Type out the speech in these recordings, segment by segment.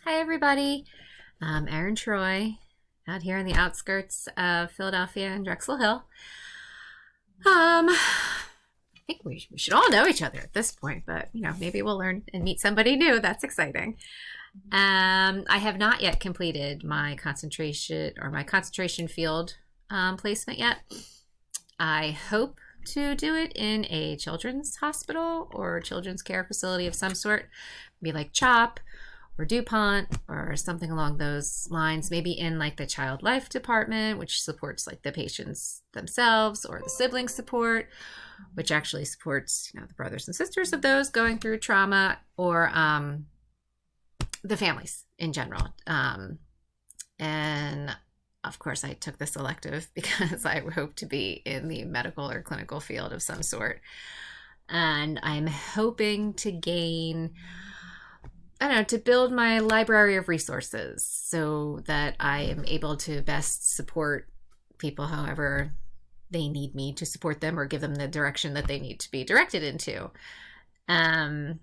Hi, everybody. I'm Erin Troy, out here on the outskirts of Philadelphia and Drexel Hill. I think we should all know each other at this point, but maybe we'll learn and meet somebody new. That's exciting. I have not yet completed my concentration field placement yet. I hope to do it in a children's hospital or children's care facility of some sort, maybe like CHOP or DuPont or something along those lines, maybe in like the child life department, which supports like the patients themselves, or the sibling support, which actually supports the brothers and sisters of those going through trauma, or the families in general. And of course, I took this elective because I hope to be in the medical or clinical field of some sort. And I'm hoping to gain, to build my library of resources so that I am able to best support people however they need me to support them, or give them the direction that they need to be directed into. Yeah,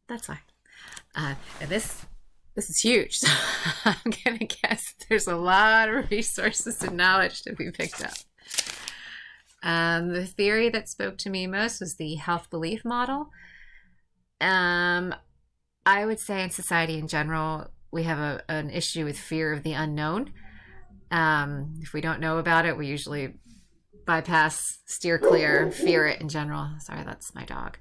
that's why. And this is huge. So I'm going to guess there's a lot of resources and knowledge to be picked up. The theory that spoke to me most was the health belief model. I would say in society in general, we have an issue with fear of the unknown. If we don't know about it, we usually bypass, steer clear, fear it in general. Sorry, that's my dog.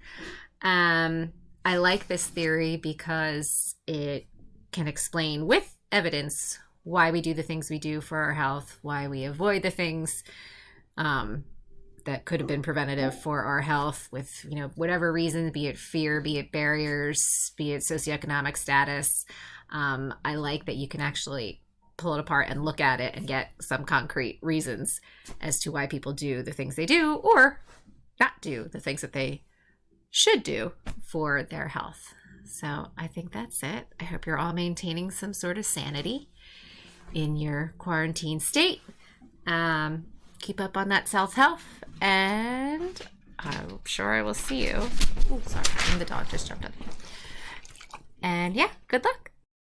I like this theory because it can explain with evidence why we do the things we do for our health, why we avoid the things that could have been preventative for our health with, whatever reason, be it fear, be it barriers, be it socioeconomic status. I like that you can actually pull it apart and look at it and get some concrete reasons as to why people do the things they do, or not do the things that they should do for their health. So I think that's it. I hope you're all maintaining some sort of sanity in your quarantine state. Keep up on that self-health, and I'm sure I will see you. Oh, sorry, the dog just jumped on me. And yeah, good luck.